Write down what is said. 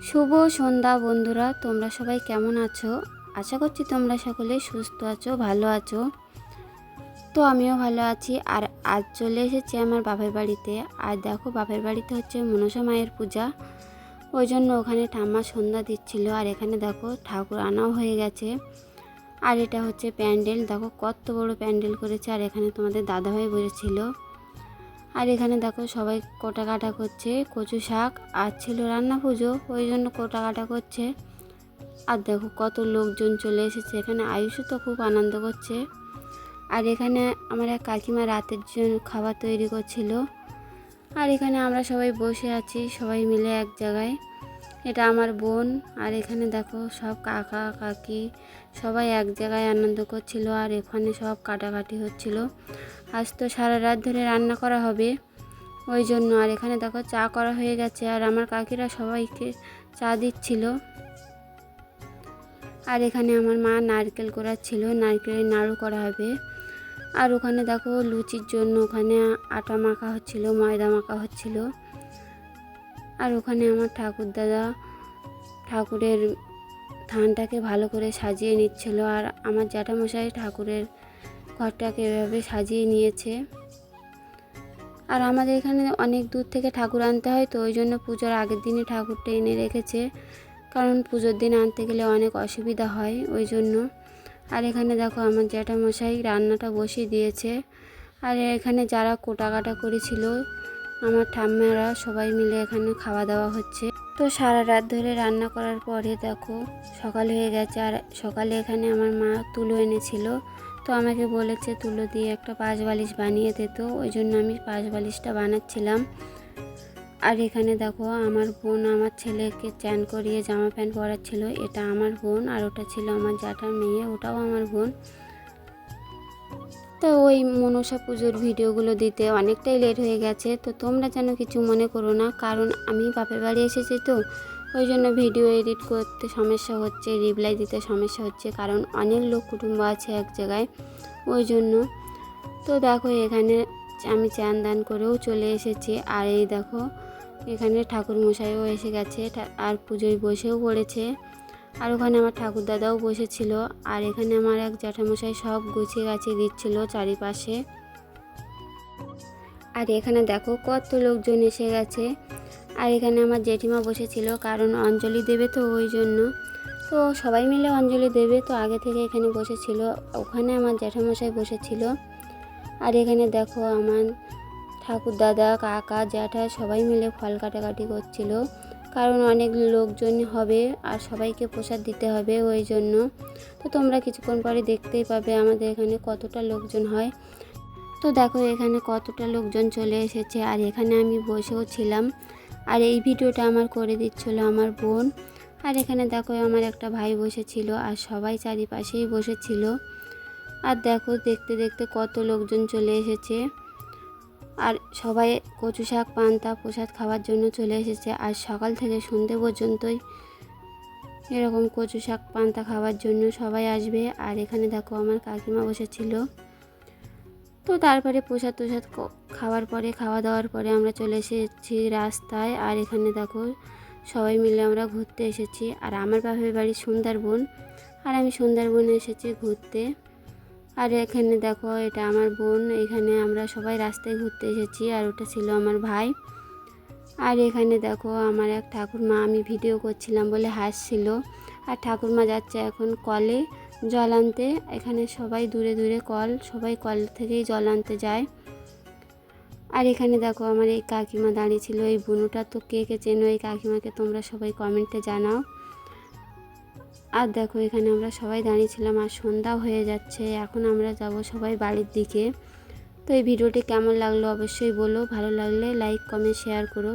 শুভ সন্ধ্যা বন্ধুরা, তোমরা সবাই কেমন আছো? আশা করছি তোমরা সকলে সুস্থ আছো, ভালো আছো। তো আমিও ভালো আছি। আর আজ চলে এসেছি আমার বাপের বাড়িতে। আর দেখো, বাপের বাড়িতে হচ্ছে মনসা মায়ের পূজা, ওই জন্য ওখানে ঠাম্মা সন্ধ্যা দিচ্ছিল। আর এখানে দেখো ঠাকুর আনাও হয়ে গেছে। আর এটা হচ্ছে প্যান্ডেল, দেখো কত বড় প্যান্ডেল করেছে। আর এখানে তোমাদের দাদাভাই বসেছিল। আর এখানে দেখো সবাই কোটা কাটা করছে, কচু শাক আর ছিল রান্না পুজো, ওই জন্য কোটা কাটা করছে। আর দেখো কত লোকজন চলে এসেছে এখানে। আয়ুষও তো খুব আনন্দ করছে। আর এখানে আমার এক কাকিমা রাতের জন্য খাবার তৈরি করছিল। আর এখানে আমরা সবাই বসে আছি, সবাই মিলে এক জায়গায়। এটা আমার বোন। আর এখানে দেখো সব কাকা কাকি সবাই এক জায়গায় আনন্দ করছিল। আর এখানে সব কাটাকাটি হচ্ছিল। আজ তো সারা রাত ধরে রান্না করা হবে, ওই জন্য। আর এখানে দেখো চা করা হয়ে গেছে। আর আমার কাকিরা সবাইকে চা দিচ্ছিল। আর এখানে আমার মা নারকেল কোড়াচ্ছিল, নারকেলের নাড়ু করা হবে। আর ওখানে দেখো লুচির জন্য ওখানে আটা মাখা হচ্ছিল, ময়দা মাখা হচ্ছিল। আর ওখানে আমার ঠাকুরদাদা ঠাকুরের থানটাকে ভালো করে সাজিয়ে নিচ্ছিল। আর আমার জ্যাঠামশাই ঠাকুরের ঘরটাকে এভাবে সাজিয়ে নিয়েছে। আর আমাদের এখানে অনেক দূর থেকে ঠাকুর আনতে হয়, তো ওই জন্য পুজোর আগের দিনই ঠাকুরটা এনে রেখেছে, কারণ পুজোর দিন আনতে গেলে অনেক অসুবিধা হয়, ওই জন্য। আর এখানে দেখো আমার জ্যাঠামশাই রান্নাটা বসিয়ে দিয়েছে। আর এখানে যারা কোটা কাটা করেছিল আমার ঠাম্মারা সবাই মিলে এখানে খাওয়া দাওয়া হচ্ছে। তো সারা রাত ধরে রান্না করার পরে দেখো সকাল হয়ে গেছে। আর সকালে এখানে আমার মা তুলো এনেছিল, তো আমাকে বলেছে তুলো দিয়ে একটা পাশ বালিশ বানিয়ে দিত, ওই জন্য আমি পাশ বালিশটা বানাচ্ছিলাম। আর এখানে দেখো আমার বোন আমার ছেলেকে চান করিয়ে জামা প্যান্ট পরাচ্ছিল। এটা আমার বোন। আর ওটা ছিল আমার জ্যাঠার মেয়ে, ওটাও আমার বোন। তো ওই মনসা পুজোর ভিডিওগুলো দিতে অনেকটাই লেট হয়ে গেছে, তো তোমরা যেন কিছু মনে করো না, কারণ আমি বাপের বাড়ি এসেছি, তো ওই জন্য ভিডিও এডিট করতে সমস্যা হচ্ছে, রিপ্লাই দিতে সমস্যা হচ্ছে, কারণ অনেক লোক কুটুম্ব আছে এক জায়গায়, ওই জন্য। তো দেখো এখানে আমি চান দান করেও চলে এসেছি। আর এই দেখো এখানে ঠাকুর মশাইও এসে গেছে, আর পুজোয় বসেও পড়েছে। আর ওখানে আমার ঠাকুর দাদাও বসেছিল। আর এখানে আমার এক জ্যাঠামশাই সব গুছিয়ে গাছিয়ে দিচ্ছিল চারিপাশে। আর এখানে দেখো কত লোকজন এসে গেছে। আর এখানে আমার জেঠিমা বসেছিল, কারণ অঞ্জলি দেবে, তো ওই জন্য। তো সবাই মিলে অঞ্জলি দেবে, তো আগে থেকে এখানে বসেছিল। ওখানে আমার জ্যাঠামশাই বসেছিল। আর এখানে দেখো আমার ঠাকুর দাদা কাকা জ্যাঠা সবাই মিলে ফল কাটাকাটি করছিল, কারণ অনেক লোকজন হবে আর সবাইকে প্রসাদ দিতে হবে, ওই জন্য। তো তোমরা কিছুক্ষণ পরে দেখতেই পাবে আমাদের এখানে কতটা লোকজন হয়। তো দেখো এখানে কতটা লোকজন চলে এসেছে। আর এখানে আমি বসেও ছিলাম। আর এই ভিডিওটা আমার করে দিচ্ছিল আমার বোন। আর এখানে দেখো আমার একটা ভাই বসেছিল, আর সবাই চারিপাশেই বসেছিল। আর দেখো দেখতে দেখতে কত লোকজন চলে এসেছে। আর সবাই কচু শাক পান্তা প্রসাদ খাওয়ার জন্য চলে এসেছে। আর সকাল থেকে সন্ধে পর্যন্তই এরকম কচু শাক পান্তা খাওয়ার জন্য সবাই আসবে। আর এখানে দেখো আমার কাকিমা বসেছিল। তো তারপরে প্রসাদ টসাদ খাওয়ার পরে, খাওয়া দাওয়ার পরে আমরা চলে এসেছি রাস্তায়। আর এখানে দেখো সবাই মিলে আমরা ঘুরতে এসেছি। আর আমার বাপের বাড়ি সুন্দরবন, আর আমি সুন্দরবনে এসেছি ঘুরতে। আর এখানে দেখো এটা আমার বোন। এখানে আমরা সবাই রাস্তায় ঘুরতে এসেছি। আর ওটা ছিল আমার ভাই। আর এখানে দেখো আমার এক ঠাকুরমা, আমি ভিডিও করছিলাম বলে হাসছিল। আর ঠাকুরমা যাচ্ছে এখন কলে জল আনতে। এখানে সবাই দূরে দূরে কল, সবাই কল থেকেই জল আনতে যায়। আর এখানে দেখো আমার এই কাকিমা দাঁড়িয়ে ছিল। এই বুনুটা তো কে কে চেনো এই কাকিমাকে তোমরা সবাই কমেন্টে জানাও। আর দেখো এখানে আমরা সবাই দাঁড়িয়েছিলাম। আর সন্ধ্যাও হয়ে যাচ্ছে, এখন আমরা যাব সবাই বাড়ির দিকে। তো এই ভিডিওটি কেমন লাগলো অবশ্যই বলো, ভালো লাগলে লাইক কমেন্ট শেয়ার করো।